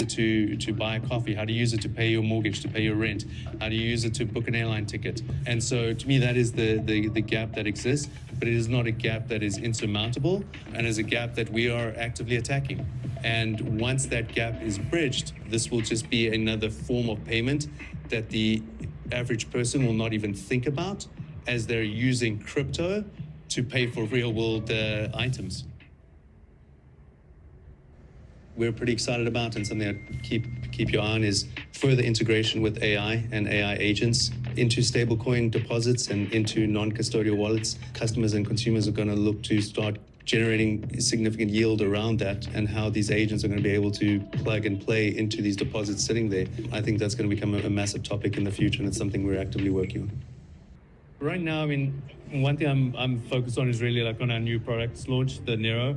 to buy a coffee, how to use it to pay your mortgage, to pay your rent, how do you use it to book an airline ticket. And so to me, that is the gap that exists, but it is not a gap that is insurmountable, and is a gap that we are actively attacking. And once that gap is bridged, this will just be another form of payment that the average person will not even think about as they're using crypto to pay for real world items. We're pretty excited about, and something that keep your eye on, is further integration with AI and AI agents into stablecoin deposits and into non-custodial wallets. Customers and consumers are going to look to start generating significant yield around that, and how these agents are going to be able to plug and play into these deposits sitting there. I think that's going to become a massive topic in the future, and it's something we're actively working on. Right now, I mean, one thing I'm focused on is really like on our new products launch, the NEYRO,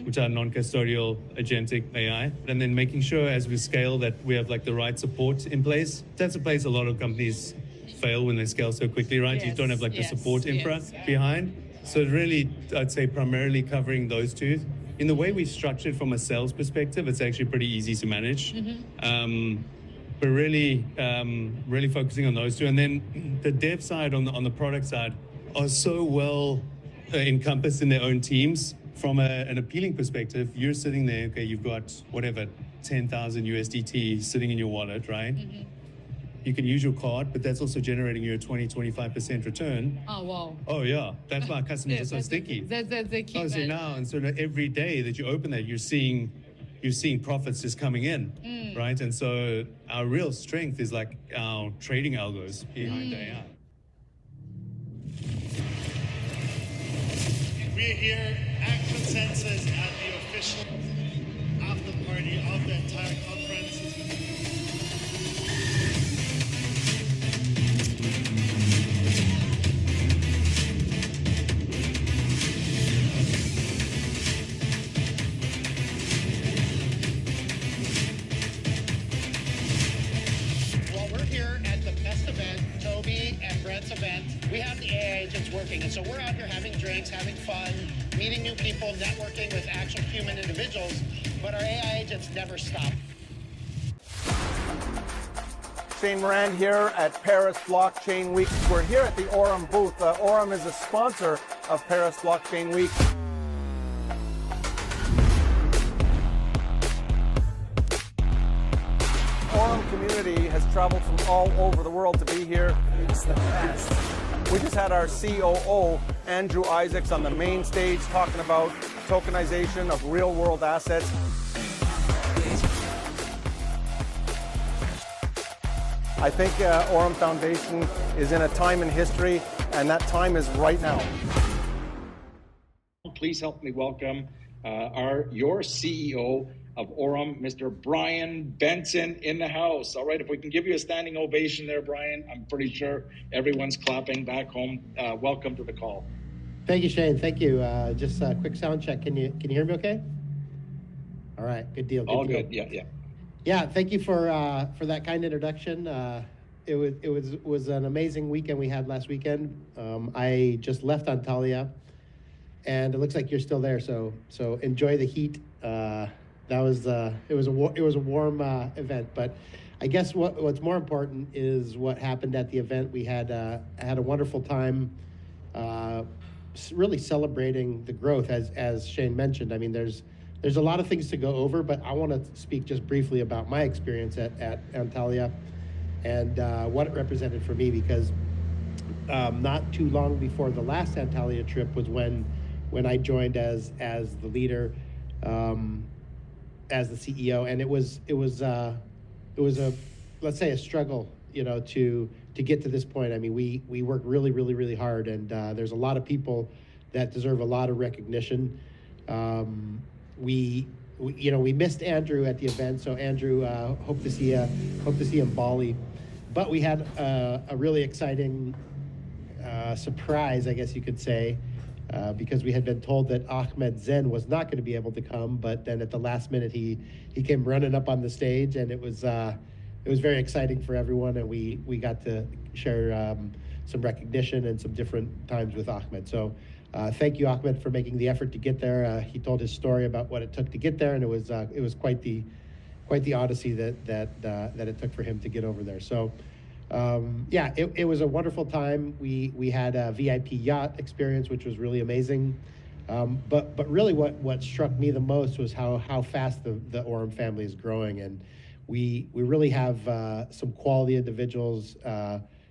which are non-custodial agentic AI, and then making sure as we scale that we have like the right support in place. That's a place a lot of companies fail when they scale so quickly, right? Yes, you don't have like the support infra behind. So really, I'd say primarily covering those two. In the way we structured from a sales perspective, it's actually pretty easy to manage. But really focusing on those two. And then the dev side on the product side are so well encompassed in their own teams. From an appealing perspective, you're sitting there, okay, you've got whatever, 10,000 USDT sitting in your wallet, right? You can use your card, but that's also generating you a 20-25% return. Oh, wow. Oh, yeah. That's why customers are so sticky. That's the key. Oh, so now, and so every day that you open that, you're seeing profits just coming in, right? And so our real strength is like our trading algos behind AI. We're here at Consensus at the official after party of the entire conference. Event, we have the AI agents working, and so we're out here having drinks, having fun, meeting new people, networking with actual human individuals, but our AI agents never stop. Morand here at Paris Blockchain Week. We're here at the AURUM booth. AURUM is a sponsor of Paris Blockchain Week. AURUM community has traveled from all over the world to be here. It's the best. We just had our COO, Andrew Isaacs, on the main stage talking about tokenization of real-world assets. I think AURUM Foundation is in a time in history, and that time is right now. Please help me welcome your CEO of AURUM, Mr. Bryan Benson, in the house. All right, if we can give you a standing ovation there, Bryan, I'm pretty sure everyone's clapping back home. Welcome to the call. Thank you, Shane. Thank you. Just a quick sound check. Can you hear me okay? All right, good deal. All good. Yeah. Yeah, thank you for that kind introduction. It was an amazing weekend we had last weekend. I just left Antalya, and it looks like you're still there. So enjoy the heat. It was a warm event, but I guess what's more important is what happened at the event. We had a wonderful time, really celebrating the growth, as Shane mentioned. I mean, there's a lot of things to go over, but I want to speak just briefly about my experience at Antalya and what it represented for me, because not too long before the last Antalya trip was when I joined as the leader, as the CEO, and it was a, let's say, a struggle, to get to this point. I mean, we work really hard, and there's a lot of people that deserve a lot of recognition. We missed Andrew at the event, so Andrew, hope to see in Bali. But we had a really exciting surprise, I guess you could say, because we had been told that Ahmed Zen was not going to be able to come, but then at the last minute he came running up on the stage, and it was very exciting for everyone, and we got to share some recognition and some different times with Ahmed. So thank you, Ahmed, for making the effort to get there. He told his story about what it took to get there, and it was quite the quite the odyssey that it took for him to get over there. So yeah, it was a wonderful time. We had a VIP yacht experience, which was really amazing. But really what struck me the most was how fast the AURUM family is growing, and we really have some quality individuals.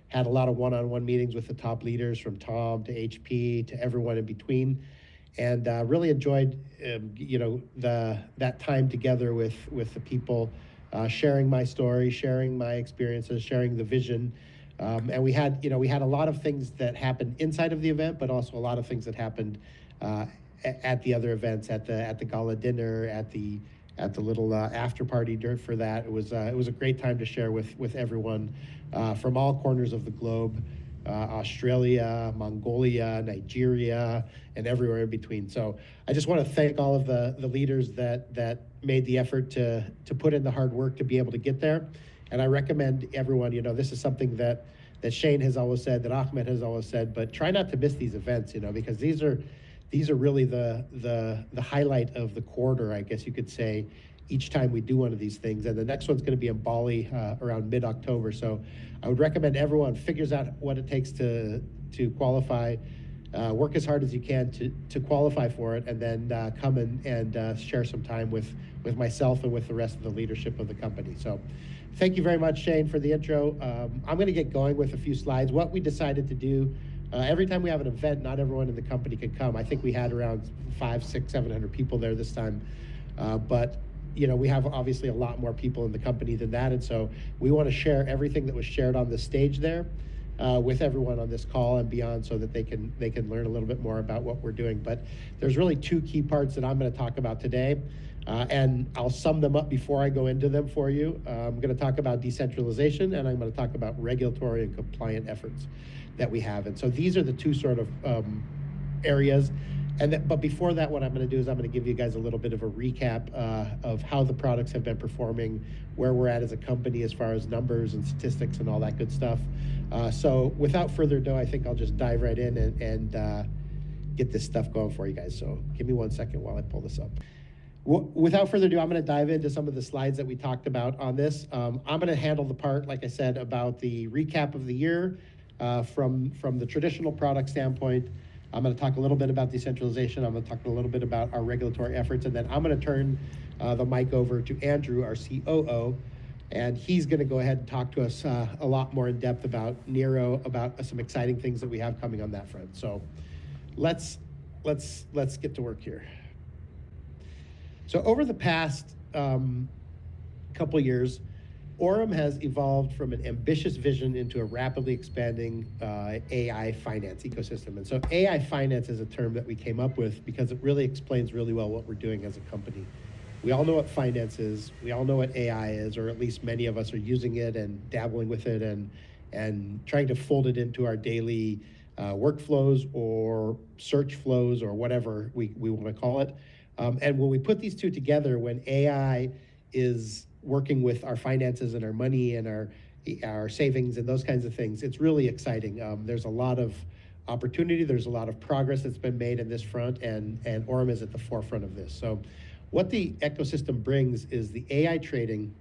Had a lot of one-on-one meetings with the top leaders, from Tom to HP to everyone in between, and really enjoyed that time together with the people, sharing my story, sharing my experiences, sharing the vision. And we had a lot of things that happened inside of the event, but also a lot of things that happened at the other events, at the gala dinner, at the little after party for that. It was a great time to share with everyone from all corners of the globe, Australia, Mongolia, Nigeria, and everywhere in between. So I just want to thank all of the leaders that made the effort to put in the hard work to be able to get there. And I recommend everyone, this is something that Shane has always said, that Ahmed has always said, but try not to miss these events, because these are really the highlight of the quarter, I guess you could say, each time we do one of these things. And the next one's going to be in Bali around mid-October. So I would recommend everyone figures out what it takes to qualify, work as hard as you can to qualify for it, and then come and share some time with myself and with the rest of the leadership of the company. So thank you very much, Shane, for the intro. I'm going to get going with a few slides. What we decided to do, every time we have an event, not everyone in the company could come. I think we had around 500, 600, 700 people there this time. But we have obviously a lot more people in the company than that. And so we want to share everything that was shared on the stage there with everyone on this call and beyond, so that they can learn a little bit more about what we're doing. But there's really two key parts that I'm going to talk about today. And I'll sum them up before I go into them for you. I'm going to talk about decentralization, and I'm going to talk about regulatory and compliant efforts that we have. And so these are the two sort of areas. But before that, what I'm going to do is I'm going to give you guys a little bit of a recap of how the products have been performing, where we're at as a company as far as numbers and statistics and all that good stuff. So without further ado, I think I'll just dive right in and get this stuff going for you guys. So give me 1 second while I pull this up. Without further ado, I'm going to dive into some of the slides that we talked about on this. I'm going to handle the part, like I said, about the recap of the year from the traditional product standpoint. I'm going to talk a little bit about decentralization. I'm going to talk a little bit about our regulatory efforts, and then I'm going to turn the mic over to Andrew, our COO, and he's going to go ahead and talk to us a lot more in depth about Neyro, about some exciting things that we have coming on that front. So let's get to work here. So over the past couple of years, AURUM has evolved from an ambitious vision into a rapidly expanding AI finance ecosystem. And so AI finance is a term that we came up with because it really explains really well what we're doing as a company. We all know what finance is. We all know what AI is, or at least many of us are using it and dabbling with it and trying to fold it into our daily workflows or search flows or whatever we want to call it. And when we put these two together, when AI is working with our finances and our money and our savings and those kinds of things, it's really exciting. There's a lot of opportunity. There's a lot of progress that's been made in this front, and AURUM is at the forefront of this. So what the ecosystem brings is the AI trading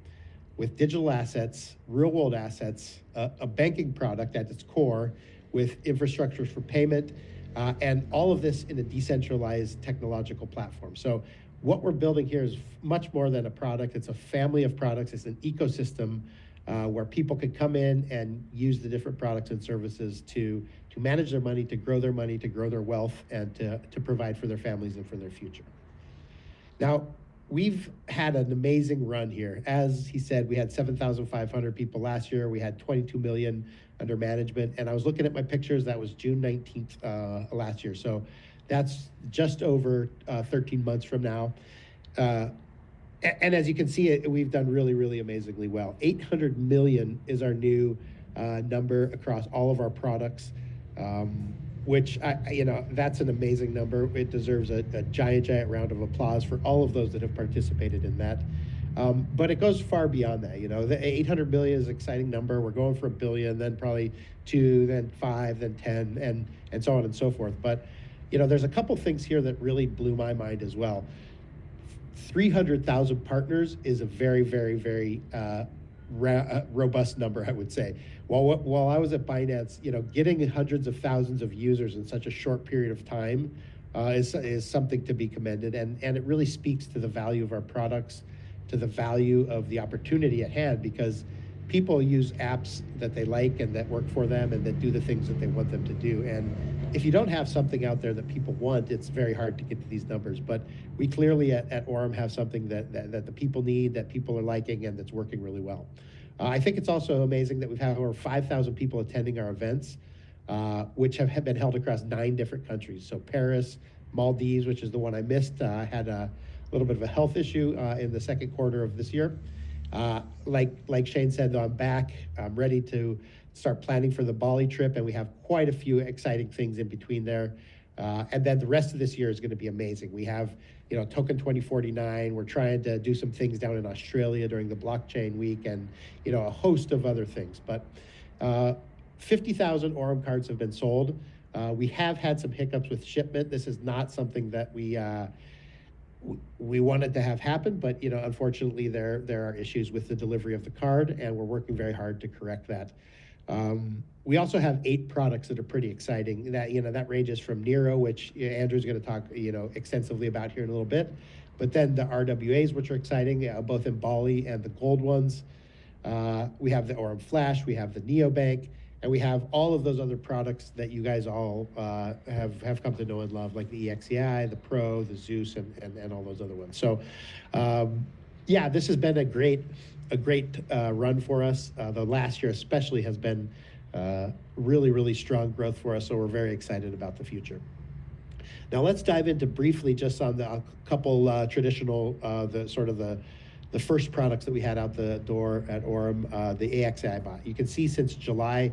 with digital assets, real world assets, a banking product at its core with infrastructure for payment, and all of this in a decentralized technological platform. So what we're building here is much more than a product. It's a family of products. It's an ecosystem where people can come in and use the different products and services to manage their money, to grow their wealth, and to provide for their families and for their future. Now, we've had an amazing run here. As he said, we had 7,500 people last year. We had 22 million under management. And I was looking at my pictures. That was June 19th last year. So that's just over 13 months from now. And as you can see, we've done really, really amazingly well. 800 million is our new number across all of our products, which, that's an amazing number. It deserves a giant round of applause for all of those that have participated in that. But it goes far beyond that. The 800 million is an exciting number. We're going for 1 billion, then probably 2, then 5, then 10, and so on and so forth. But there's a couple things here that really blew my mind as well. 300,000 partners is a very, very, very robust number, I would say. While I was at Binance, getting hundreds of thousands of users in such a short period of time is something to be commended, and it really speaks to the value of our products, to the value of the opportunity at hand, because people use apps that they like and that work for them and that do the things that they want them to do. And if you don't have something out there that people want, it's very hard to get to these numbers. But we clearly at AURUM have something that the people need, that people are liking, and that's working really well. I think it's also amazing that we've had over 5,000 people attending our events, which have been held across 9 different countries. So Paris, Maldives, which is the one I missed, had a little bit of a health issue in the second quarter of this year. Like Shane said, though, I'm back. I'm ready to start planning for the Bali trip, and we have quite a few exciting things in between there. And then the rest of this year is going to be amazing. We have, Token 2049. We're trying to do some things down in Australia during the blockchain week, and a host of other things. But 50,000 AURUM cards have been sold. We have had some hiccups with shipment. This is not something that we wanted to have happen, but unfortunately there are issues with the delivery of the card, and we're working very hard to correct that. We also have 8 products that are pretty exciting. That ranges from NEYRO, which Andrew's going to talk extensively about here in a little bit, but then the RWAs, which are exciting, both in Bali and the gold ones. We have the AURUM Flash, we have the Neobank, and we have all of those other products that you guys all have come to know and love, like the EXEI, the Pro, the Zeus, and all those other ones. So, yeah, this has been a great run for us. The last year especially has been really, really strong growth for us, so we're very excited about the future. Now let's dive into briefly just on a couple traditional, the first products that we had out the door at AURUM, the AXI bot. You can see since July,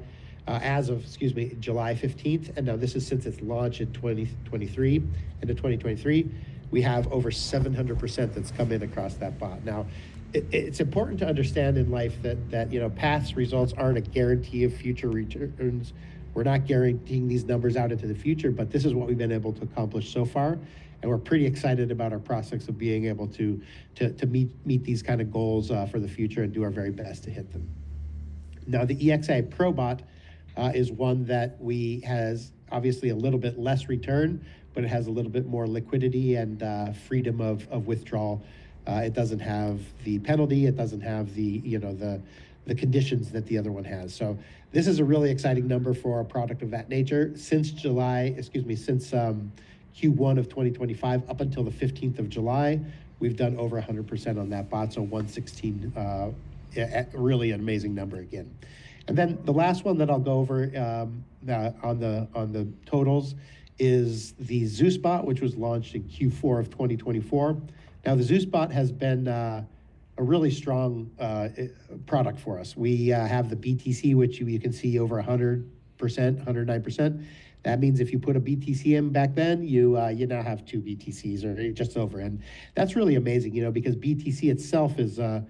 July 15th, and now this is since its launch in 2023, into 2023, we have over 700% that's come in across that bot. Now, it's important to understand in life that past results aren't a guarantee of future returns. We're not guaranteeing these numbers out into the future, but this is what we've been able to accomplish so far. And we're pretty excited about our prospects of being able to meet these kind of goals for the future and do our very best to hit them. Now, the EXI Pro bot is one that has obviously a little bit less return, but it has a little bit more liquidity and freedom of withdrawal. It doesn't have the penalty. It doesn't have the conditions that the other one has. So this is a really exciting number for a product of that nature. Since Q1 of 2025 up until the 15th of July, we've done over 100% on that bot. So 116, really an amazing number again. And then the last one that I'll go over on the totals is the Zeus bot, which was launched in Q4 of 2024. Now, the Zeus bot has been a really strong product for us. We have the BTC, which you can see over 100%, 109%. That means if you put a BTC in back then, you now have 2 BTCs or just over. And that's really amazing, because BTC itself is a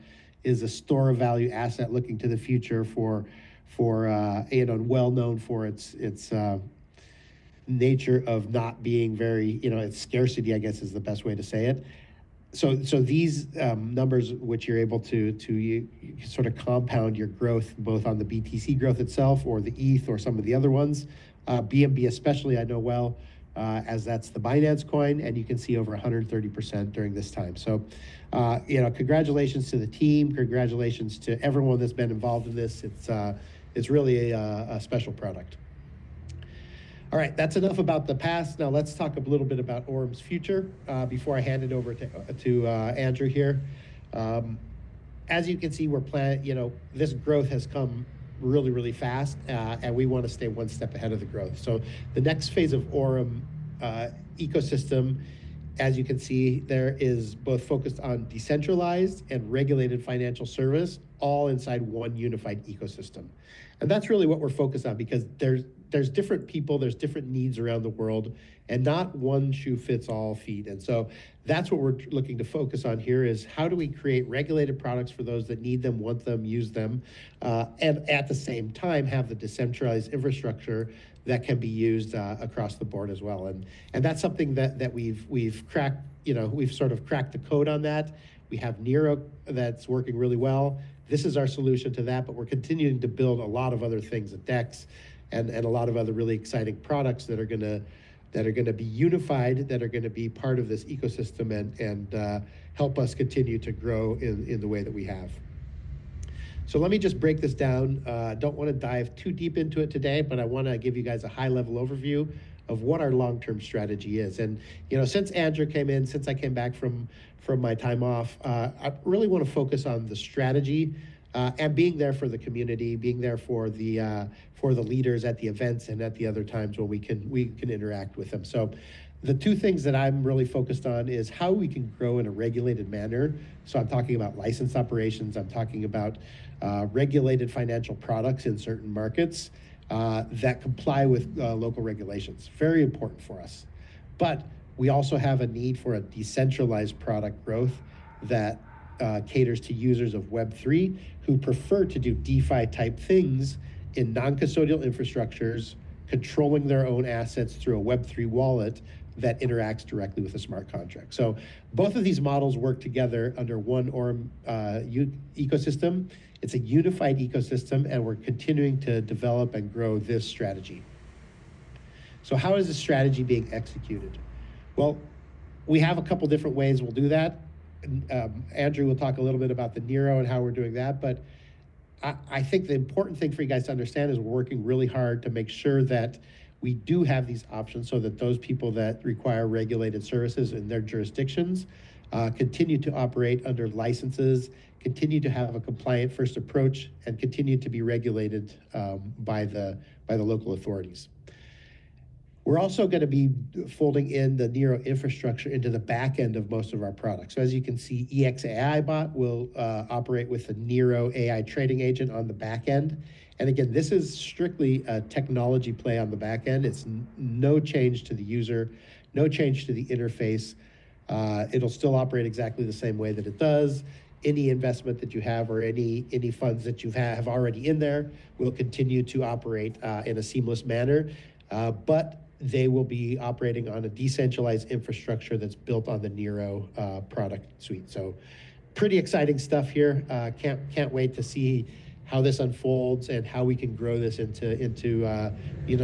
store of value asset looking to the future for well known for its nature of not being very, its scarcity, I guess is the best way to say it. So these numbers, which you're able to sort of compound your growth, both on the BTC growth itself or the ETH or some of the other ones, BNB especially I know well, as that's the Binance coin, and you can see over 130% during this time. So, congratulations to the team, congratulations to everyone that's been involved in this. It's really a special product. All right, that's enough about the past. Now let's talk a little bit about AURUM's future before I hand it over to Andrew here. As you can see, we're planning, this growth has come really, really fast, and we want to stay one step ahead of the growth. So the next phase of AURUM ecosystem, as you can see, there is both focused on decentralized and regulated financial service, all inside one unified ecosystem. And that's really what we're focused on, because there's different people, there's different needs around the world, and not one shoe fits all feet. And so that's what we're looking to focus on here, is how do we create regulated products for those that need them, want them, use them, and at the same time have the decentralized infrastructure that can be used across the board as well. And that's something that we've cracked we've sort of cracked the code on that. We have Neyro that's working really well. This is our solution to that, but we're continuing to build a lot of other things at DEX and a lot of other really exciting products that are gonna be unified, that are gonna be part of this ecosystem and help us continue to grow in the way that we have. So let me just break this down. Don't want to dive too deep into it today, but I want to give you guys a high-level overview of what our long-term strategy is. And since Andrew came in, since I came back from my time off, I really want to focus on the strategy and being there for the community, being there for the leaders at the events and at the other times when we can interact with them. So the two things that I'm really focused on is how we can grow in a regulated manner. So I'm talking about licensed operations. I'm talking about regulated financial products in certain markets that comply with local regulations. Very important for us. But we also have a need for a decentralized product growth that caters to users of Web3 who prefer to do DeFi type things in non-custodial infrastructures, controlling their own assets through a Web3 wallet that interacts directly with a smart contract. So both of these models work together under one AURUM ecosystem. It's a unified ecosystem, and we're continuing to develop and grow this strategy. So how is this strategy being executed? Well, we have a couple different ways we'll do that. Andrew will talk a little bit about the Neyro and how we're doing that, but I think the important thing for you guys to understand is we're working really hard to make sure that we do have these options so that those people that require regulated services in their jurisdictions continue to operate under licenses, continue to have a compliant first approach, and continue to be regulated by the local authorities. We're also going to be folding in the Neyro infrastructure into the back end of most of our products. So as you can see, EXAI Bot will operate with the Neyro AI trading agent on the back end. And again, this is strictly a technology play on the back end. It's no change to the user, no change to the interface. It'll still operate exactly the same way that it does. Any investment that you have or any funds that you have already in there will continue to operate in a seamless manner. But they will be operating on a decentralized infrastructure that's built on the Neyro product suite. So pretty exciting stuff here. Can't wait to see how this unfolds and how we can grow this into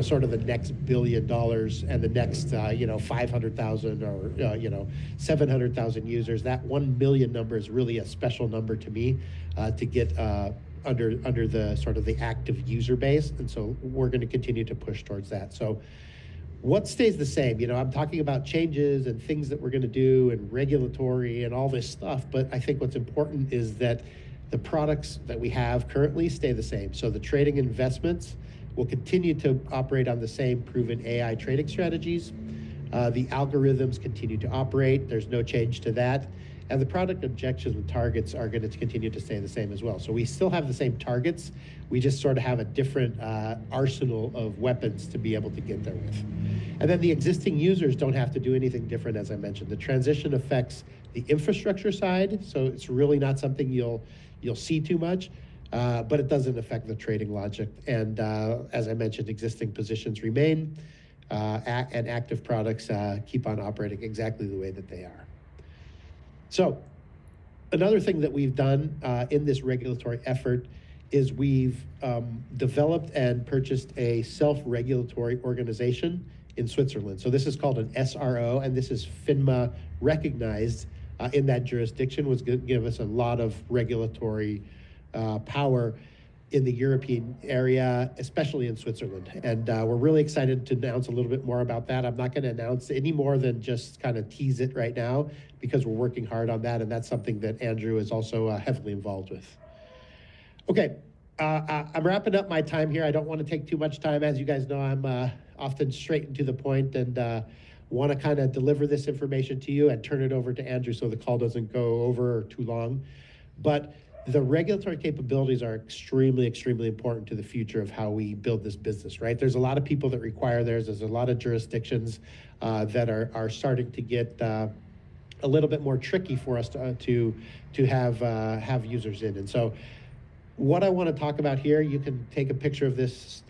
sort of the next $1 billion and the next 500,000 or 700,000 users. That 1 million number is really a special number to me to get under the sort of the active user base, and so we're going to continue to push towards that. So what stays the same? I'm talking about changes and things that we're going to do and regulatory and all this stuff, but I think what's important is that the products that we have currently stay the same. So the trading investments will continue to operate on the same proven AI trading strategies. The algorithms continue to operate. There's no change to that. And the product objectives and targets are going to continue to stay the same as well. So we still have the same targets. We just sort of have a different arsenal of weapons to be able to get there with. And then the existing users don't have to do anything different, as I mentioned. The transition affects the infrastructure side, so it's really not something you'll see too much, but it doesn't affect the trading logic. And as I mentioned, existing positions remain, and active products keep on operating exactly the way that they are. So another thing that we've done in this regulatory effort is we've developed and purchased a self-regulatory organization in Switzerland. So this is called an SRO, and this is FINMA recognized in that jurisdiction, was going to give us a lot of regulatory power in the European area, especially in Switzerland. And we're really excited to announce a little bit more about that. I'm not going to announce any more than just kind of tease it right now because we're working hard on that, and that's something that Andrew is also heavily involved with. Okay, I'm wrapping up my time here. I don't want to take too much time. As you guys know, I'm often straight and to the point, and want to kind of deliver this information to you and turn it over to Andrew so the call doesn't go over too long. But the regulatory capabilities are extremely, extremely important to the future of how we build this business, right? There's a lot of people that require theirs. There's a lot of jurisdictions that are starting to get a little bit more tricky for us to have users in. And so what I want to talk about here, you can take a picture of this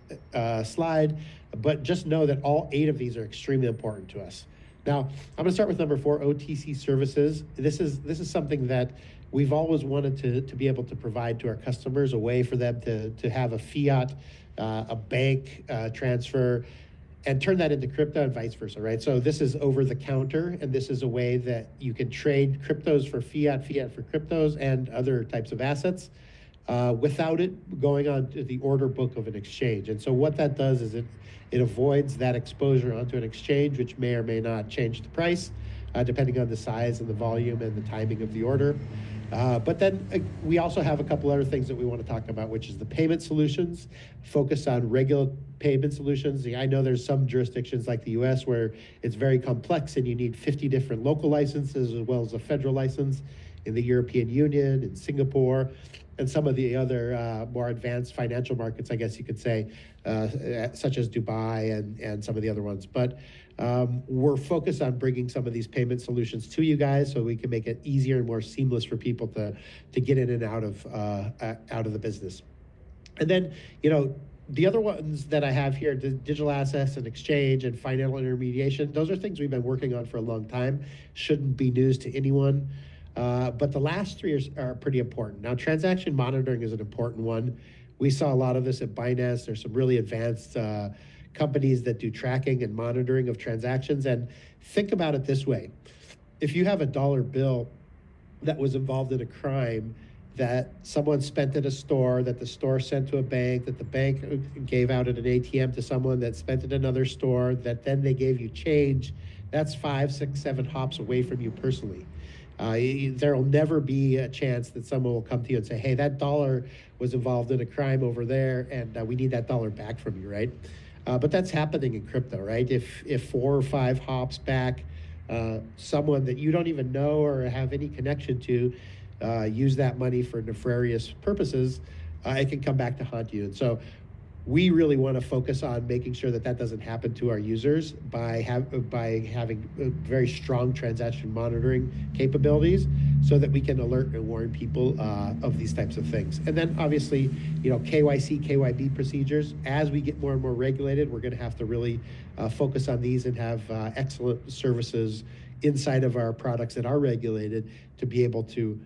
slide, but just know that all 8 of these are extremely important to us. Now, I'm going to start with number 4, OTC services. This is something that we've always wanted to be able to provide to our customers, a way for them to have a fiat, a bank transfer, and turn that into crypto and vice versa, right? So this is over the counter, and this is a way that you can trade cryptos for fiat, fiat for cryptos, and other types of assets without it going on to the order book of an exchange. And so what that does is it avoids that exposure onto an exchange, which may or may not change the price, depending on the size and the volume and the timing of the order. But then we also have a couple other things that we want to talk about, which is the payment solutions, focus on regular payment solutions. I know there's some jurisdictions like the US where it's very complex and you need 50 different local licenses as well as a federal license in the European Union, in Singapore, and some of the other more advanced financial markets, I guess you could say, such as Dubai and some of the other ones. But we're focused on bringing some of these payment solutions to you guys so we can make it easier and more seamless for people to get in and out of the business. And then, the other ones that I have here, the digital assets and exchange and financial intermediation, those are things we've been working on for a long time. Shouldn't be news to anyone. But the last 3 are pretty important. Now, transaction monitoring is an important one. We saw a lot of this at Binance. There's some really advanced companies that do tracking and monitoring of transactions. And think about it this way. If you have a dollar bill that was involved in a crime that someone spent at a store, that the store sent to a bank, that the bank gave out at an ATM to someone that spent at another store, that then they gave you change, that's 5, 6, 7 hops away from you personally. There will never be a chance that someone will come to you and say, hey, that dollar was involved in a crime over there, and we need that dollar back from you, right? But that's happening in crypto, right? If 4 or 5 hops back, someone that you don't even know or have any connection to use that money for nefarious purposes, it can come back to haunt you. And so we really want to focus on making sure that that doesn't happen to our users by having very strong transaction monitoring capabilities so that we can alert and warn people of these types of things. And then obviously, KYC, KYB procedures. As we get more and more regulated, we're going to have to really focus on these and have excellent services inside of our products that are regulated to be able to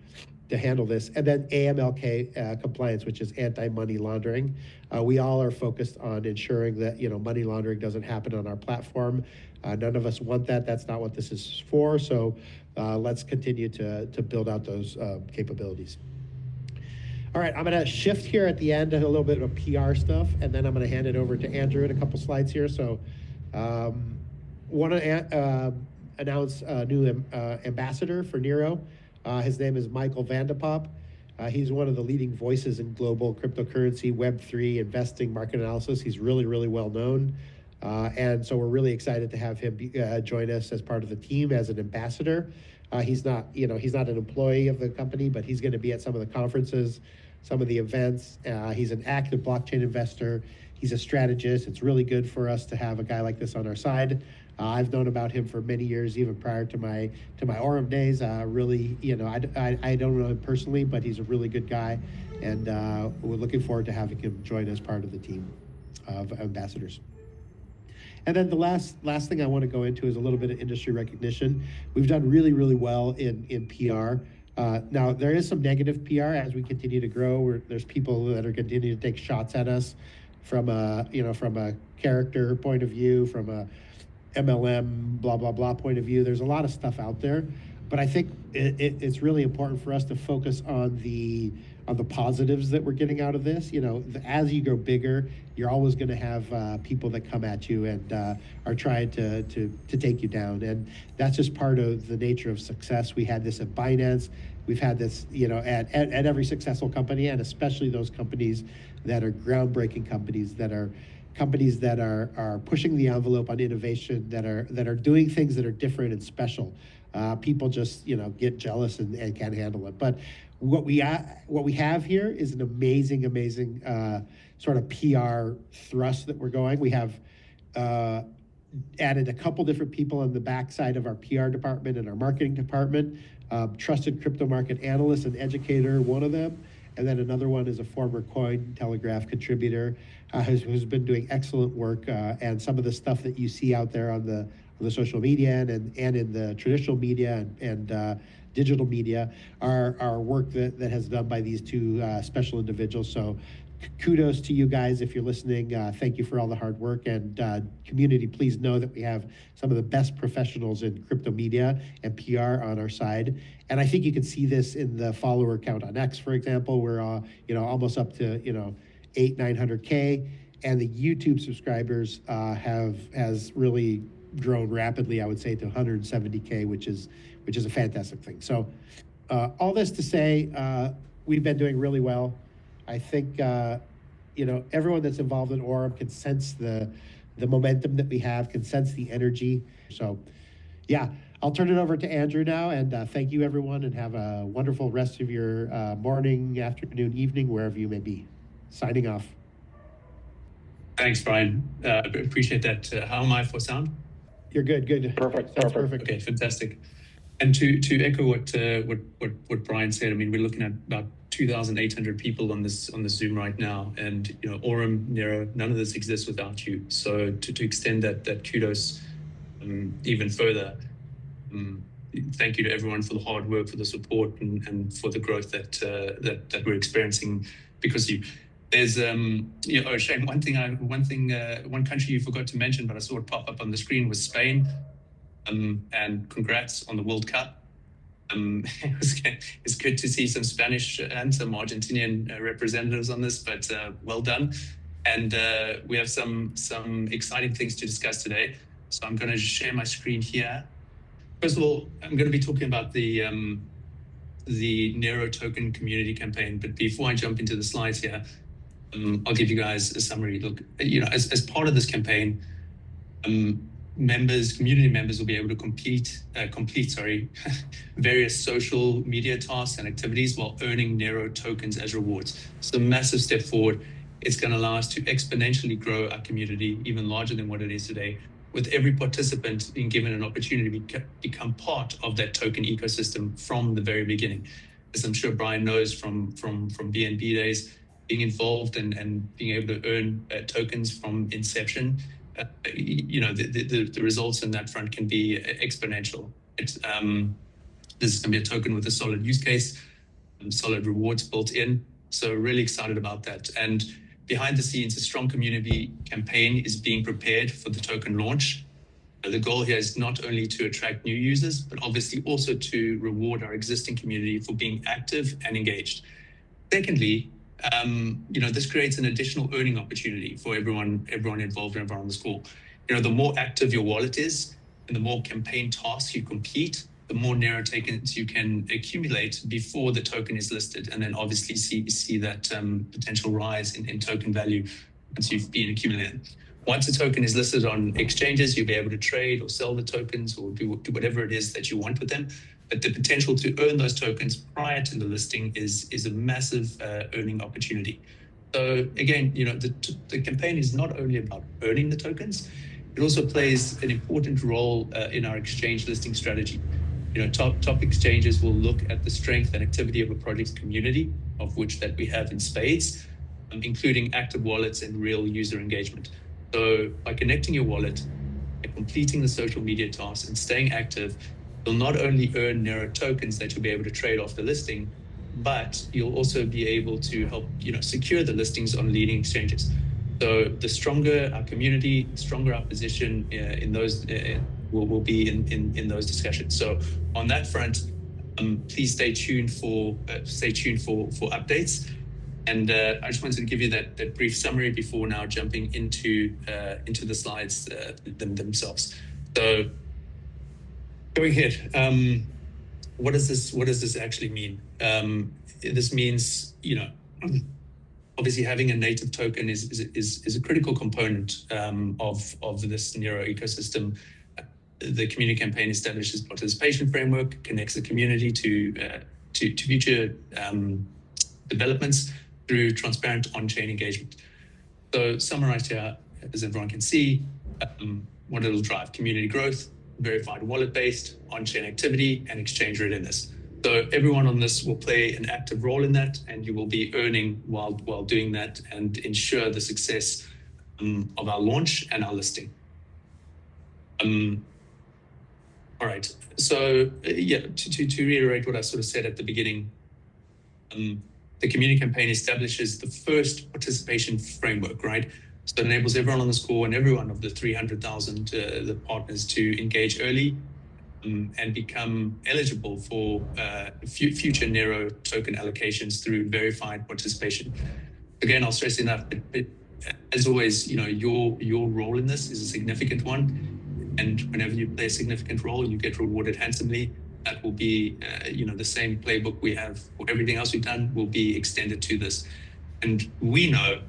handle this. And then AML compliance, which is anti-money laundering. We all are focused on ensuring that money laundering doesn't happen on our platform. None of us want that. That's not what this is for. So let's continue to build out those capabilities. All right, I'm going to shift here at the end to a little bit of PR stuff, and then I'm going to hand it over to Andrew in a couple slides here. So want to announce a new ambassador for NEYRO. His name is Michael Vandepop. He's one of the leading voices in global cryptocurrency, Web3, investing, market analysis. He's really, really well known. And so we're really excited to have him join us as part of the team as an ambassador. He's not an employee of the company, but he's going to be at some of the conferences, some of the events. He's an active blockchain investor. He's a strategist. It's really good for us to have a guy like this on our side. I've known about him for many years, even prior to my AURUM days. Really, I don't know him personally, but he's a really good guy, and we're looking forward to having him join as part of the team of ambassadors. And then the last thing I want to go into is a little bit of industry recognition. We've done really, really well in PR. Now, there is some negative PR as we continue to grow. There's people that are continuing to take shots at us from a character point of view, from a MLM, blah, blah, blah point of view. There's a lot of stuff out there, but I think it's really important for us to focus on the positives that we're getting out of this. As you grow bigger, you're always going to have people that come at you and are trying to take you down. And that's just part of the nature of success. We had this at Binance. We've had this, at every successful company, and especially those companies that are groundbreaking companies that are pushing the envelope on innovation, that are doing things that are different and special. People just get jealous and can't handle it. But what we have here is an amazing sort of PR thrust that we're going. We have added a couple different people on the backside of our PR department and our marketing department. Trusted crypto market analyst and educator, one of them. And then another one is a former Cointelegraph contributor who's been doing excellent work. And some of the stuff that you see out there on the social media and in the traditional media and digital media are work that has been done by these two special individuals. So kudos to you guys if you're listening. Thank you for all the hard work, and community, please know that we have some of the best professionals in crypto media and PR on our side. And I think you can see this in the follower count on X, for example. We're almost up to 800-900K, and the YouTube subscribers has really grown rapidly, I would say, to 170K, which is a fantastic thing. So all this to say, we've been doing really well. I think everyone that's involved in AURUM can sense the momentum that we have, can sense the energy. So yeah, I'll turn it over to Andrew now, and thank you everyone, and have a wonderful rest of your morning, afternoon, evening, wherever you may be. Signing off. Thanks, Bryan. Appreciate that. How am I for sound? You're good. Perfect. Okay, fantastic. And to echo what Bryan said, I mean, we're looking at about 2,800 people on this Zoom right now, and AURUM, Neyro, none of this exists without you. So to extend that kudos even further, thank you to everyone for the hard work, for the support, and for the growth that we're experiencing because you. There's Shane, one country you forgot to mention, but I saw it pop up on the screen, was Spain. And congrats on the World Cup. It's good to see some Spanish and some Argentinian representatives on this, but well done. And we have some exciting things to discuss today. So I'm going to share my screen here. First of all, I'm going to be talking about the NEYRO Token Community Campaign. But before I jump into the slides here, I'll give you guys a summary. Look, as part of this campaign, community members will be able to complete various social media tasks and activities while earning NEYRO tokens as rewards. So a massive step forward. It's going to allow us to exponentially grow our community even larger than what it is today, with every participant being given an opportunity to become part of that token ecosystem from the very beginning. As I'm sure Bryan knows from BNB days, being involved and being able to earn tokens from inception, the results in that front can be exponential. This is going to be a token with a solid use case, solid rewards built in. So really excited about that. And behind the scenes, a strong community campaign is being prepared for the token launch. The goal here is not only to attract new users, but obviously also to reward our existing community for being active and engaged. Secondly, this creates an additional earning opportunity for everyone involved and everyone on the call. The more active your wallet is and the more campaign tasks you complete, the more NEYRO tokens you can accumulate before the token is listed, and then obviously see that potential rise in token value once you've been accumulated. Once a token is listed on exchanges, you'll be able to trade or sell the tokens or do whatever it is that you want with them. But the potential to earn those tokens prior to the listing is a massive earning opportunity. So again, the campaign is not only about earning the tokens, it also plays an important role in our exchange listing strategy. Top exchanges will look at the strength and activity of a project's community, of which that we have in spades, including active wallets and real user engagement. So by connecting your wallet, by completing the social media tasks and staying active, you'll not only earn NEYRO tokens that you'll be able to trade off the listing, but you'll also be able to help secure the listings on leading exchanges. So the stronger our community, the stronger our position in those will be in those discussions. So on that front, please stay tuned for updates. And I just wanted to give you that brief summary before now jumping into the slides themselves. So going ahead, what does this actually mean? This means, obviously having a native token is a critical component of this NEYRO ecosystem. The community campaign establishes participation framework, connects the community to future developments through transparent on-chain engagement. So summarized here, as everyone can see, what it'll drive: community growth, verified wallet-based, on-chain activity, and exchange readiness. So everyone on this will play an active role in that, and you will be earning while doing that and ensure the success of our launch and our listing. All right. So to reiterate what I sort of said at the beginning, the community campaign establishes the first participation framework, right? So it enables everyone on this call and every one of the 300,000 the partners to engage early and become eligible for future Neyro token allocations through verified participation. Again, I'll stress enough, but as always, your role in this is a significant one. And whenever you play a significant role, you get rewarded handsomely. That will be, the same playbook we have for everything else we've done will be extended to this. And we know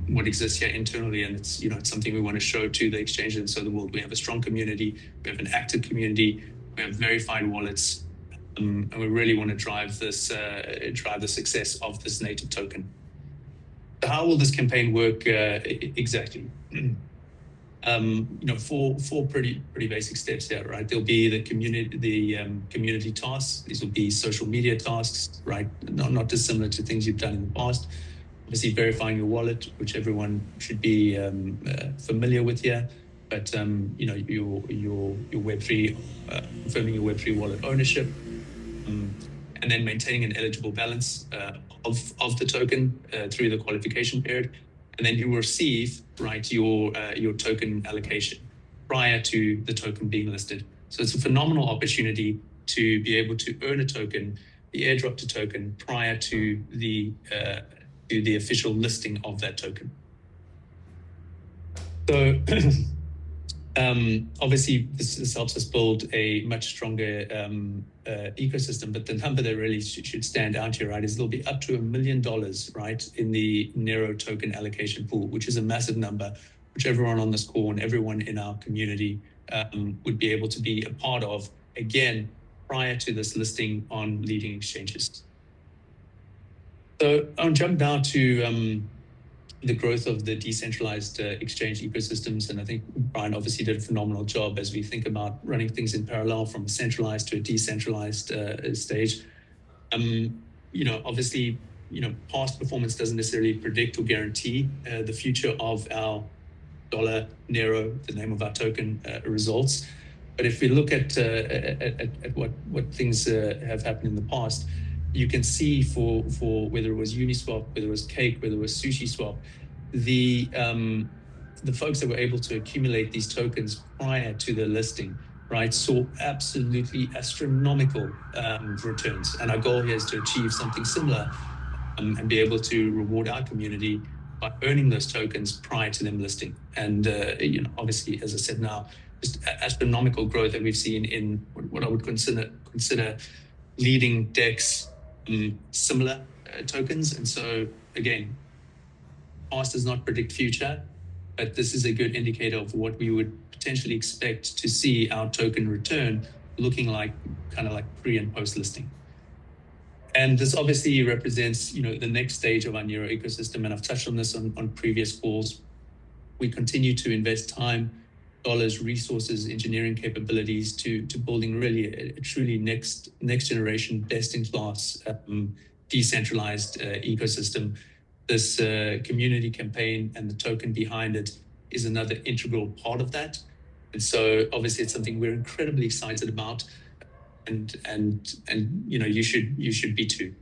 what exists here internally, and it's something we want to show to the exchanges and so the world. We have a strong community, we have an active community, we have verified wallets, and we really want to drive the success of this native token. So how will this campaign work exactly? Four pretty basic steps here, right? There'll be the community tasks. These will be social media tasks, right? Not dissimilar to things you've done in the past. Obviously, verifying your wallet, which everyone should be familiar with here. But your Web3, confirming your Web3 wallet ownership, and then maintaining an eligible balance of the token through the qualification period. And then you will receive, right, your token allocation prior to the token being listed. So it's a phenomenal opportunity to be able to earn a token, the airdrop to token prior to the official listing of that token. So obviously this helps us build a much stronger ecosystem, but the number that really should stand out here, right, is there'll be up to $1 million, right, in the Neyro token allocation pool, which is a massive number, which everyone on this call and everyone in our community would be able to be a part of, again, prior to this listing on leading exchanges. So I'll jump now to the growth of the decentralized exchange ecosystems. And I think Bryan obviously did a phenomenal job as we think about running things in parallel from a centralized to a decentralized stage. Obviously, past performance doesn't necessarily predict or guarantee the future of our dollar Neyro, the name of our token, results. But if we look at what things have happened in the past, you can see for whether it was Uniswap, whether it was Cake, whether it was SushiSwap, the folks that were able to accumulate these tokens prior to the listing, right, saw absolutely astronomical returns. And our goal here is to achieve something similar and be able to reward our community by earning those tokens prior to them listing. And obviously, as I said now, just astronomical growth that we've seen in what I would consider leading DEX similar tokens. And so again, past does not predict future, but this is a good indicator of what we would potentially expect to see our token return looking like, kind of like pre and post listing. And this obviously represents, the next stage of our Neyro ecosystem. And I've touched on this on previous calls. We continue to invest time, dollars, resources, engineering capabilities to building really a truly next generation, best in class, decentralized ecosystem. This community campaign and the token behind it is another integral part of that. And so obviously it's something we're incredibly excited about, and you should be too.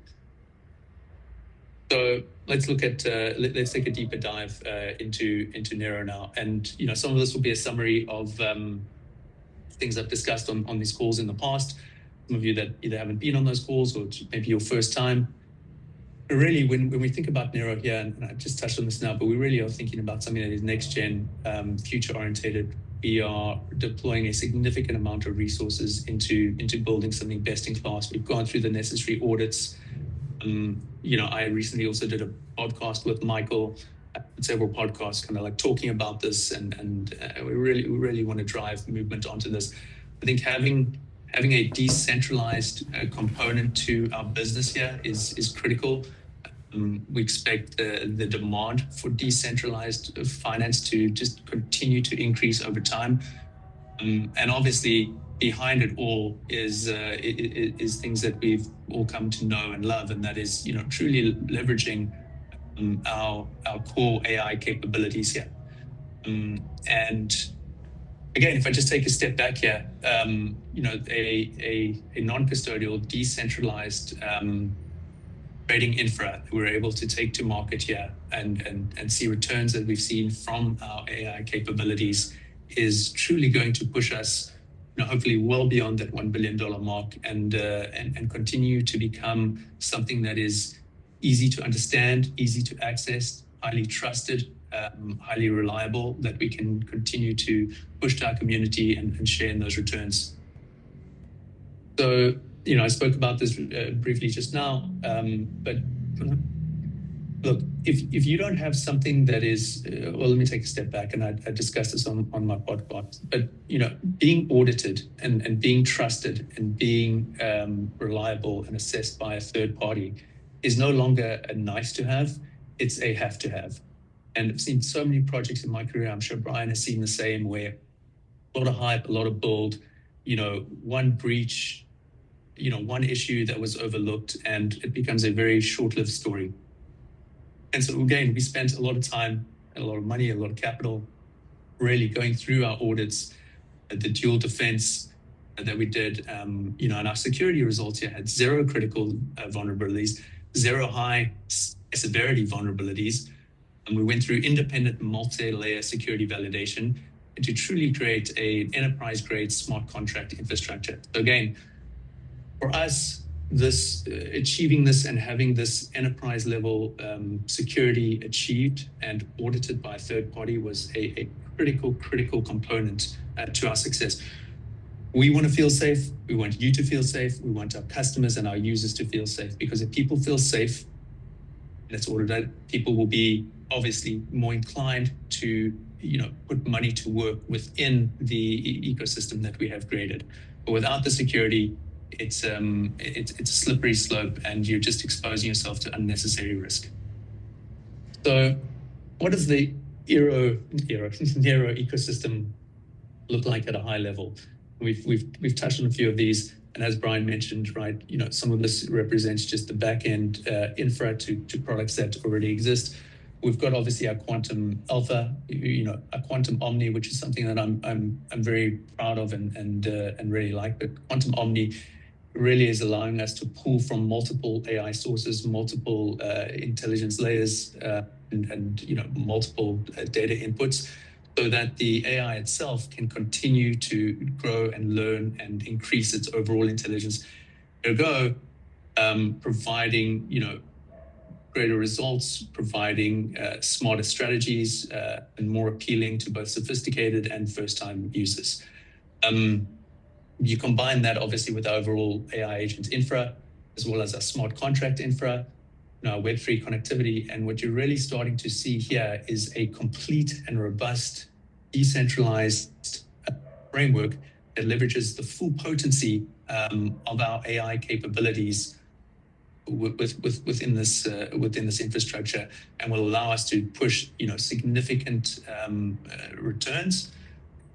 So let's look at let's take a deeper dive into Neyro now. And some of this will be a summary of things I've discussed on these calls in the past. Some of you that either haven't been on those calls or maybe your first time. But really, when we think about Neyro here, and I just touched on this now, but we really are thinking about something that is next gen, future orientated. We are deploying a significant amount of resources into building something best in class. We've gone through the necessary audits. I recently also did a podcast with Michael, several podcasts kind of like talking about this, and we really want to drive movement onto this. I think having a decentralized component to our business here is critical. We expect the demand for decentralized finance to just continue to increase over time. And obviously, behind it all is things that we've all come to know and love, and that is truly leveraging our core AI capabilities here. And again, if I just take a step back here, you know, a non-custodial, decentralized trading infra that we're able to take to market here and see returns that we've seen from our AI capabilities is truly going to push us, you know, hopefully well beyond that $1 billion mark and continue to become something that is easy to understand, easy to access, highly trusted, highly reliable, that we can continue to push to our community and share in those returns. So, you know, I spoke about this briefly just now, but look, if you don't have something that is, well, let me take a step back, and I discussed this on my podcast, but, you know, being audited and being trusted and being reliable and assessed by a third party is no longer a nice to have, it's a have to have. And I've seen so many projects in my career, I'm sure Bryan has seen the same, where a lot of hype, a lot of build, you know, one breach, you know, one issue that was overlooked, and it becomes a very short-lived story. And so again, we spent a lot of time, a lot of money, a lot of capital, really going through our audits, the dual defense that we did, you know, and our security results here had 0 critical vulnerabilities, 0 high severity vulnerabilities. And we went through independent multi-layer security validation to truly create an enterprise-grade smart contract infrastructure. So again, for us, this achieving this and having this enterprise level security achieved and audited by a third party was a critical component to our success. We want to feel safe. We want you to feel safe. We want our customers and our users to feel safe, because if people feel safe, and it's audited, people will be obviously more inclined to, you know, put money to work within the ecosystem that we have created. But without the security, it's a slippery slope, and you're just exposing yourself to unnecessary risk. So, what does the NEYRO ecosystem look like at a high level? We've touched on a few of these, and as Bryan mentioned, right, you know, some of this represents just the back end infra to products that already exist. We've got obviously our Quantum Alpha, you know, a Quantum Omni, which is something that I'm very proud of and really like. But Quantum Omni really is allowing us to pull from multiple AI sources, multiple intelligence layers, and you know, multiple data inputs, so that the AI itself can continue to grow and learn and increase its overall intelligence. Ergo, providing, you know, greater results, providing smarter strategies, and more appealing to both sophisticated and first-time users. You combine that obviously with our overall AI agent infra, as well as our smart contract infra, you know, our Web3 connectivity, and what you're really starting to see here is a complete and robust, decentralized framework that leverages the full potency of our AI capabilities within this infrastructure, and will allow us to push, you know, significant returns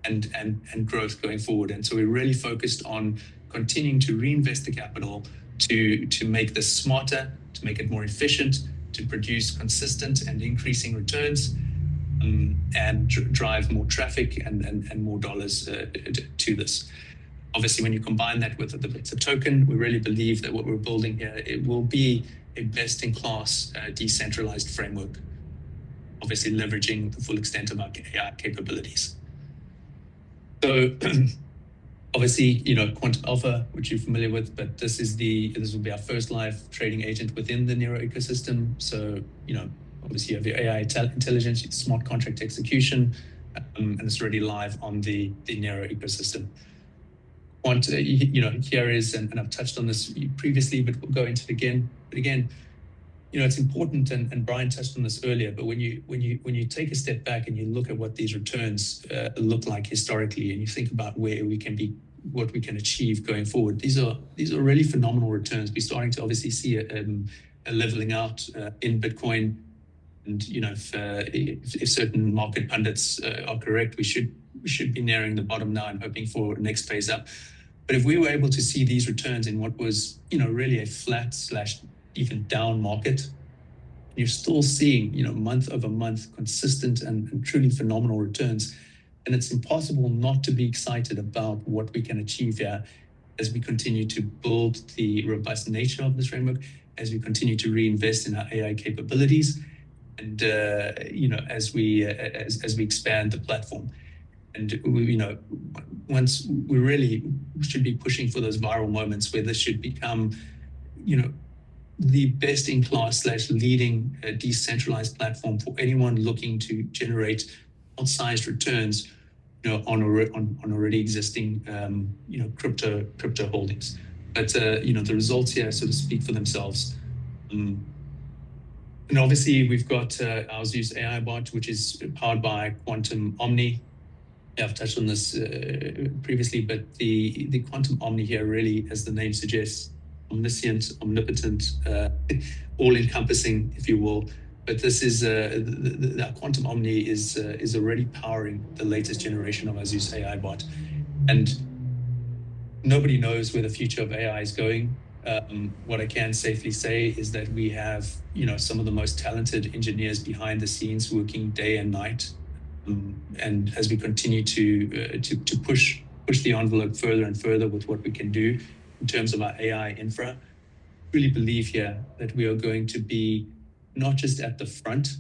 and growth going forward. And so we're really focused on continuing to reinvest the capital to make this smarter, to make it more efficient, to produce consistent and increasing returns, and drive more traffic and more dollars to this. Obviously, when you combine that with the token, we really believe that what we're building here, it will be a best-in-class decentralized framework, obviously leveraging the full extent of our AI capabilities. So obviously, you know, Quantum Alpha, which you're familiar with, but this will be our first live trading agent within the NEYRO ecosystem. So, you know, obviously you have your AI intelligence, your smart contract execution, and it's already live on the NEYRO ecosystem. You know, here is, and I've touched on this previously, but we'll go into it again. But again, you know, it's important, and Bryan touched on this earlier, but when you take a step back and you look at what these returns look like historically, and you think about where we can be, what we can achieve going forward, these are really phenomenal returns. We're starting to obviously see a leveling out in Bitcoin, and you know, if certain market pundits are correct, we should be nearing the bottom now and hoping for next phase up. But if we were able to see these returns in what was, you know, really a flat / even down market, you're still seeing, you know, month over month consistent and truly phenomenal returns, And it's impossible not to be excited about what we can achieve here as we continue to build the robust nature of this framework, as we continue to reinvest in our AI capabilities, and as we expand the platform. And once we really should be pushing for those viral moments where this should become, the best-in-class / leading decentralized platform for anyone looking to generate outsized returns, on already existing, crypto holdings. But the results here sort of speak for themselves. And obviously, we've got our Zeus AI bot, which is powered by Quantum Omni. I've touched on this previously, but the Quantum Omni here really, as the name suggests, omniscient, omnipotent, all-encompassing, if you will. But this is the Quantum Omni is already powering the latest generation of our Zeus AI bot, and nobody knows where the future of AI is going. What I can safely say is that we have, some of the most talented engineers behind the scenes working day and night. And as we continue to push the envelope further and further with what we can do in terms of our AI infra, I really believe here that we are going to be not just at the front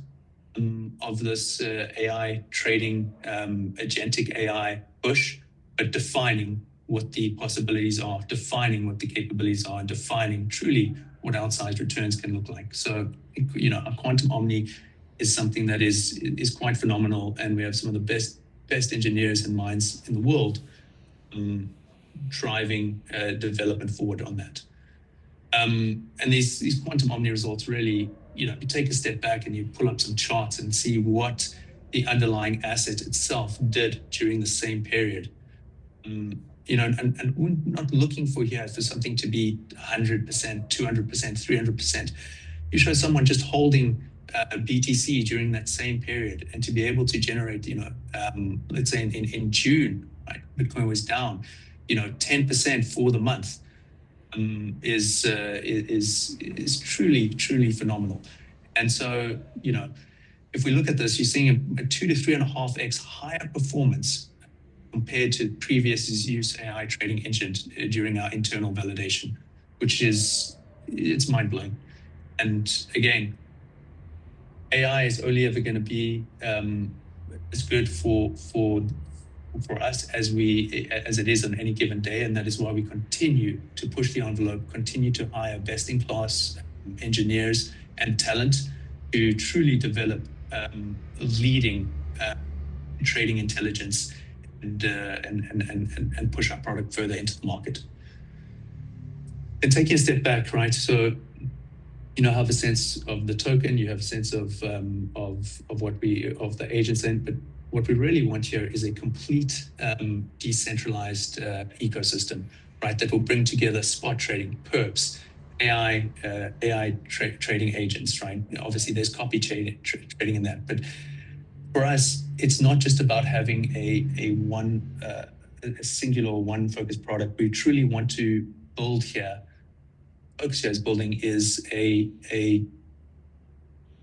of this AI trading, agentic AI push, but defining what the possibilities are, defining what the capabilities are, and defining truly what outsized returns can look like. So, our Quantum Omni is something that is quite phenomenal, and we have some of the best engineers and minds in the world driving development forward on that. And these Quantum Omni results really, you take a step back and you pull up some charts and see what the underlying asset itself did during the same period. And we're not looking for something to be 100%, 200%, 300%. You show someone just holding BTC during that same period, and to be able to generate, let's say in June, right, Bitcoin was down, 10% for the month, is truly phenomenal. And so, if we look at this, you're seeing a 2 to 3.5x higher performance compared to previous Zeus AI trading engine during our internal validation, which it's mind-blowing. And again, AI is only ever going to be as good for us as it is on any given day, and that is why we continue to push the envelope, continue to hire best-in-class engineers and talent to truly develop leading trading intelligence and push our product further into the market. And taking a step back, right? So, have a sense of the token, you have a sense of the agents in, but what we really want here is a complete decentralized ecosystem, right? That will bring together spot trading, perps, AI trading agents, right? Obviously, there's copy trading in that, but for us, it's not just about having a singular one focused product. We truly want to build here. Focus here is building is a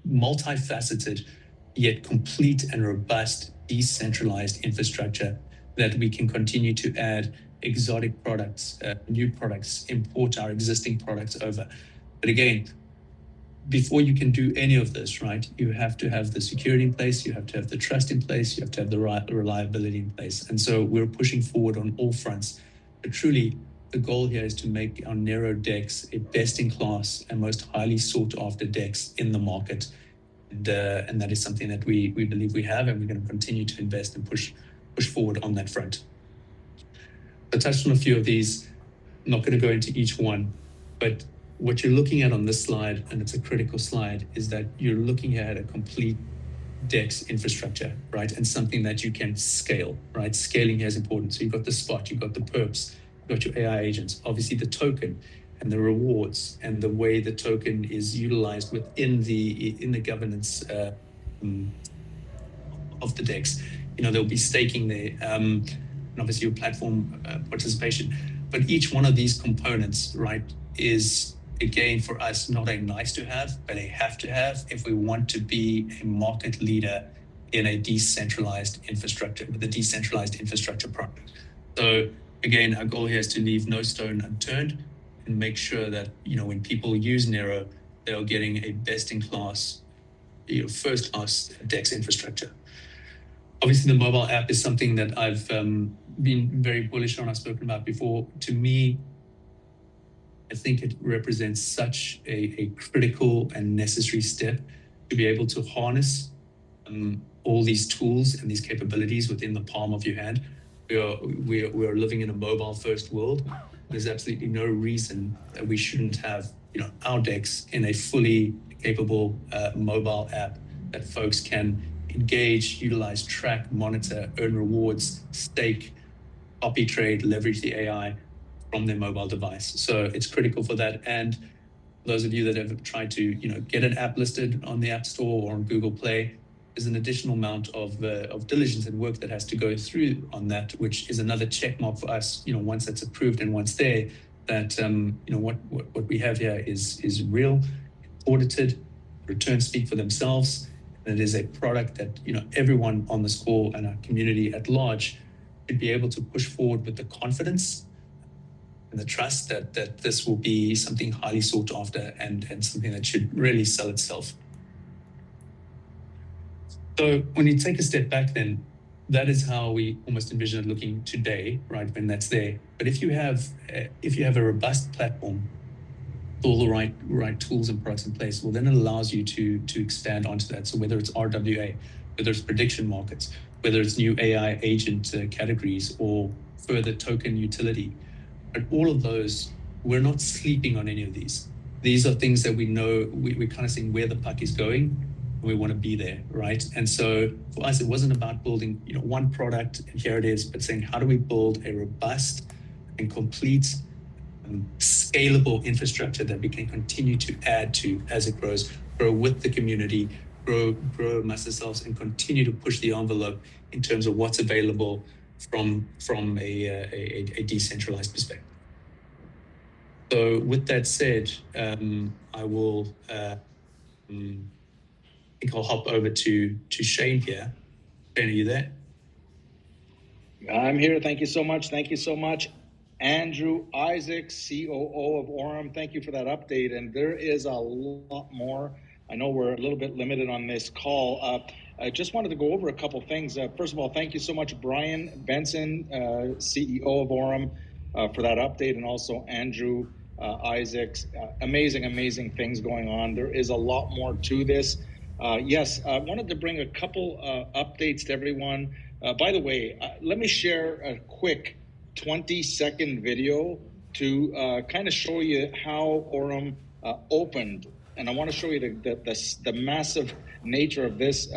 multifaceted yet complete and robust decentralized infrastructure that we can continue to add exotic products, new products, import our existing products over. But again, before you can do any of this, right, you have to have the security in place, you have to have the trust in place, you have to have the reliability in place. And so we're pushing forward on all fronts. But truly, the goal here is to make our Neyro DEX a best-in-class and most highly sought-after DEX in the market. And that is something that we believe we have, and we're going to continue to invest and push forward on that front. I touched on a few of these. I'm not going to go into each one, but what you're looking at on this slide, and it's a critical slide, is that you're looking at a complete DEX infrastructure, right? And something that you can scale, right? Scaling here is important. So you've got the spot, you've got the perps, you've got your AI agents, obviously the token and the rewards and the way the token is utilized within the governance of the DEX. There'll be staking there, and obviously your platform participation. But each one of these components, right, is again for us not a nice to have, but a have to have if we want to be a market leader in a decentralized infrastructure, with a decentralized infrastructure product. So again, our goal here is to leave no stone unturned and make sure that, when people use Neyro, they are getting a best-in-class, first-class DEX infrastructure. Obviously, the mobile app is something that I've been very bullish on. I've spoken about before. To me, I think it represents such a critical and necessary step to be able to harness all these tools and these capabilities within the palm of your hand. We are living in a mobile-first world. There's absolutely no reason that we shouldn't have, our DEX in a fully capable mobile app that folks can engage, utilize, track, monitor, earn rewards, stake, copy trade, leverage the AI from their mobile device. So it's critical for that. And those of you that have tried to, get an app listed on the App Store or on Google Play, there's an additional amount of diligence and work that has to go through on that, which is another check mark for us. Once that's approved and once there, that what we have here is real, audited, returns speak for themselves, and it is a product that everyone on this call and our community at large should be able to push forward with the confidence and the trust that this will be something highly sought after and something that should really sell itself. So when you take a step back, then that is how we almost envision it looking today, right? When that's there. But if you have a robust platform, with all the right tools and products in place, well, then it allows you to expand onto that. So whether it's RWA, whether it's prediction markets, whether it's new AI agent categories or further token utility, but all of those, we're not sleeping on any of these. These are things that we know, we're kind of seeing where the puck is going. We want to be there, right? And so for us, it wasn't about building, one product and here it is, but saying, how do we build a robust and complete, scalable infrastructure that we can continue to add to as it grows, grow with the community, grow amongst ourselves, and continue to push the envelope in terms of what's available from a decentralized perspective. So with that said, I will. I think I'll hop over to Shane here. Shane, are you there? I'm here. Thank you so much. Thank you so much. Andrew Isaacs, COO of AURUM. Thank you for that update. And there is a lot more. I know we're a little bit limited on this call. I just wanted to go over a couple things. First of all, thank you so much, Bryan, Benson, CEO of AURUM, for that update, and also Andrew Isaacs. Amazing things going on. There is a lot more to this. Yes, I wanted to bring a couple updates to everyone. By the way, let me share a quick 20-second video to kind of show you how AURUM opened. And I want to show you the massive nature of this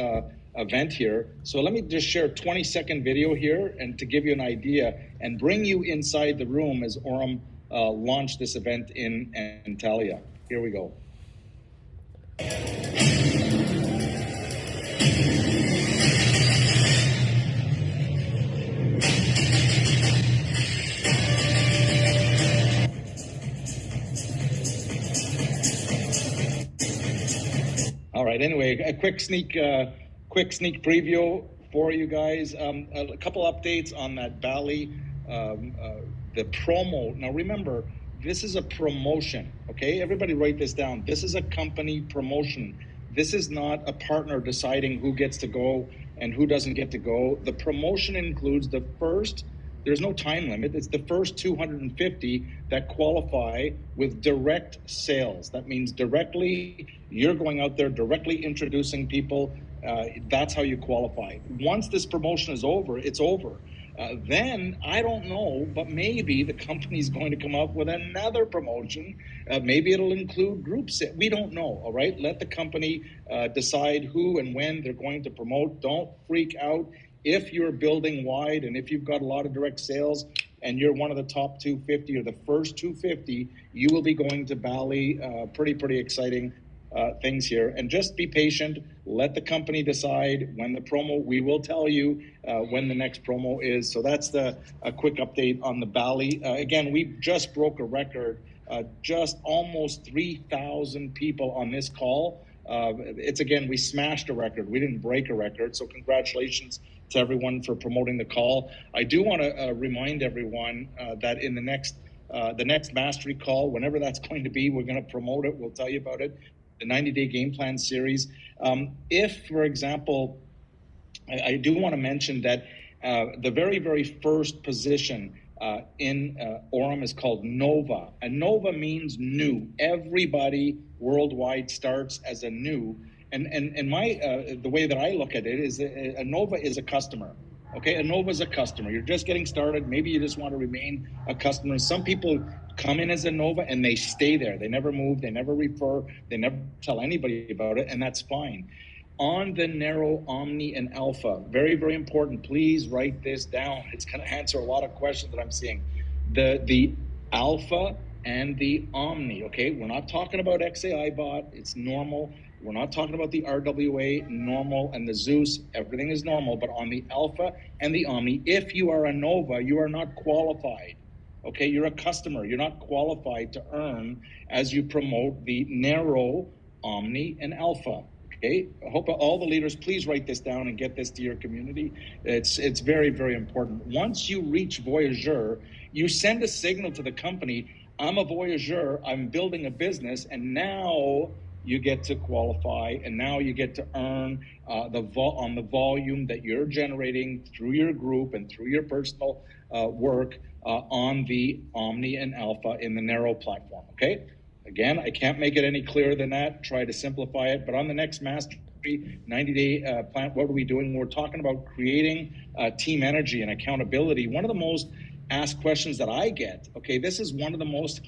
event here. So let me just share a 20-second video here and to give you an idea and bring you inside the room as AURUM launched this event in Antalya. Here we go. All right. Anyway, a quick sneak preview for you guys. A couple updates on that Bali, the promo. Now, remember, this is a promotion. Okay, everybody, write this down. This is a company promotion. This is not a partner deciding who gets to go and who doesn't get to go. The promotion includes the first. There's no time limit. It's the first 250 that qualify with direct sales. That means directly, you're going out there directly introducing people. That's how you qualify. Once this promotion is over, it's over. Then, I don't know, but maybe the company's going to come up with another promotion. Maybe it'll include groups. We don't know, all right? Let the company decide who and when they're going to promote. Don't freak out. If you're building wide and if you've got a lot of direct sales and you're one of the top 250 or the first 250, you will be going to Bali. Pretty exciting things here. And just be patient. Let the company decide when the promo. We will tell you when the next promo is. So that's a quick update on the Bali. Again, we just broke a record. Just almost 3,000 people on this call. It's again, we smashed a record. We didn't break a record. So congratulations to everyone for promoting the call. I do want to remind everyone that in the next mastery call, whenever that's going to be, we're going to promote it. We'll tell you about it. The 90-day game plan series. If, for example, I do want to mention that the very, very first position in AURUM is called Nova. And Nova means new. Everybody worldwide starts as a new. And my the way that I look at it is a Nova is a customer. Okay, a Nova is a customer. You're just getting started. Maybe you just want to remain a customer. Some people come in as a Nova and they stay there. They never move. They never refer. They never tell anybody about it, and that's fine. On the Neyro, Omni, and Alpha, very, very important. Please write this down. It's going to answer a lot of questions that I'm seeing. The Alpha and the Omni, okay? We're not talking about XAI bot. It's normal. We're not talking about the RWA, normal, and the Zeus. Everything is normal. But on the Alpha and the Omni, if you are a Nova, you are not qualified. Okay, you're a customer. You're not qualified to earn as you promote the Neyro, Omni, and Alpha. Okay, I hope all the leaders, please write this down and get this to your community. It's very, very important. Once you reach Voyageur, you send a signal to the company, I'm a Voyageur, I'm building a business, and now you get to qualify, and now you get to earn on the volume that you're generating through your group and through your personal work on the Omni and Alpha in the Neyro platform, okay? Again, I can't make it any clearer than that. Try to simplify it. But on the next mastery 90-day plan, what are we doing? We're talking about creating team energy and accountability. One of the most asked questions that I get, okay, this is one of the most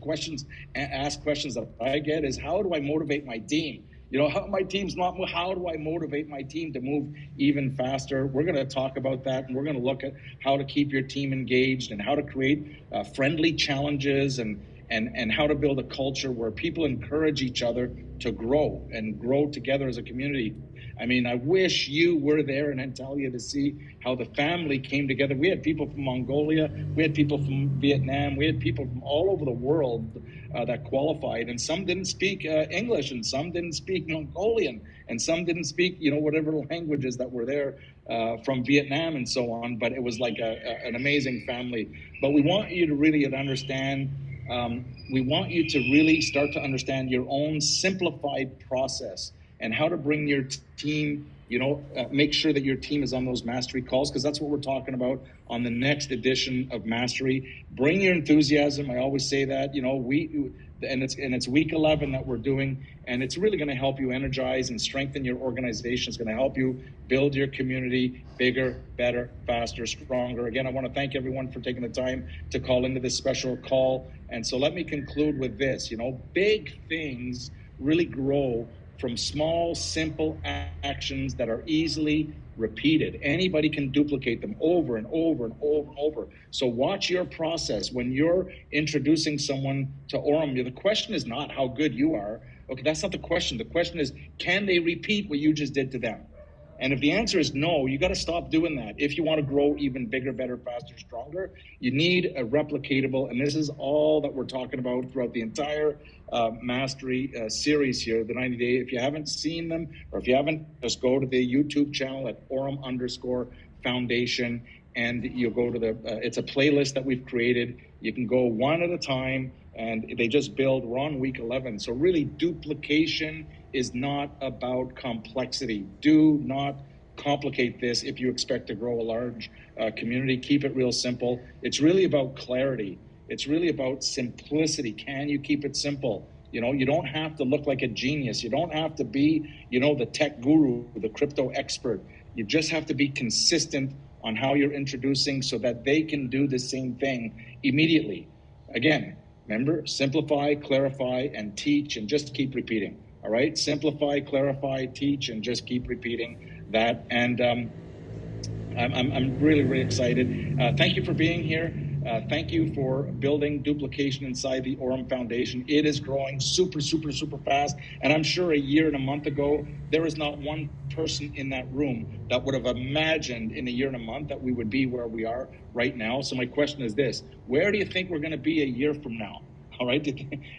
asked questions that I get is, how do I motivate my team? You know, how my team's not, how do I motivate my team to move even faster? We're going to talk about that, and we're going to look at how to keep your team engaged and how to create friendly challenges and how to build a culture where people encourage each other to grow and grow together as a community. I mean, I wish you were there in Antalya to see how the family came together. We had people from Mongolia, we had people from Vietnam, we had people from all over the world that qualified, and some didn't speak English, and some didn't speak Mongolian, and some didn't speak, you know, whatever languages that were there from Vietnam and so on. But it was like an amazing family. But we want you to really understand. We want you to really start to understand your own simplified process and how to bring your team, you know, make sure that your team is on those mastery calls, because that's what we're talking about on the next edition of Mastery. Bring your enthusiasm. I always say that, you know, it's week 11 that we're doing, and it's really going to help you energize and strengthen your organization. It's going to help you build your community bigger, better, faster, stronger. Again, I want to thank everyone for taking the time to call into this special call. And so let me conclude with this. You know, big things really grow from small, simple actions that are easily repeated. Anybody can duplicate them over and over and over and over. So watch your process. When you're introducing someone to AURUM, the question is not how good you are. Okay, that's not the question. The question is, can they repeat what you just did to them? And if the answer is no, you got to stop doing that. If you want to grow even bigger, better, faster, stronger, you need a replicatable, and this is all that we're talking about throughout the entire Mastery series here, the 90-day. If you haven't seen them, or if you haven't, just go to the YouTube channel at AURUM_Foundation, and you'll go to it's a playlist that we've created. You can go one at a time, and they just build. We're on week 11. So really, duplication is not about complexity. Do not complicate this if you expect to grow a large community. Keep it real simple. It's really about clarity. It's really about simplicity. Can you keep it simple? You know, you don't have to look like a genius. You don't have to be, you know, the tech guru, the crypto expert. You just have to be consistent on how you're introducing so that they can do the same thing immediately. Again, remember, simplify, clarify, and teach, and just keep repeating. All right, simplify, clarify, teach, and just keep repeating that. And I'm really, really excited. Thank you for being here. Thank you for building duplication inside the AURUM Foundation. It is growing super, super, super fast. And I'm sure a year and a month ago, there is not one person in that room that would have imagined in a year and a month that we would be where we are right now. So my question is this: where do you think we're going to be a year from now? All right.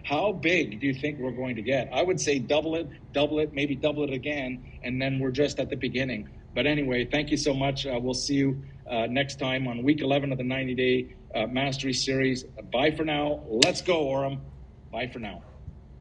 How big do you think we're going to get? I would say double it, maybe double it again, and then we're just at the beginning. But anyway, thank you so much. We'll see you next time on week 11 of the 90-day Mastery Series. Bye for now. Let's go, AURUM. Bye for now.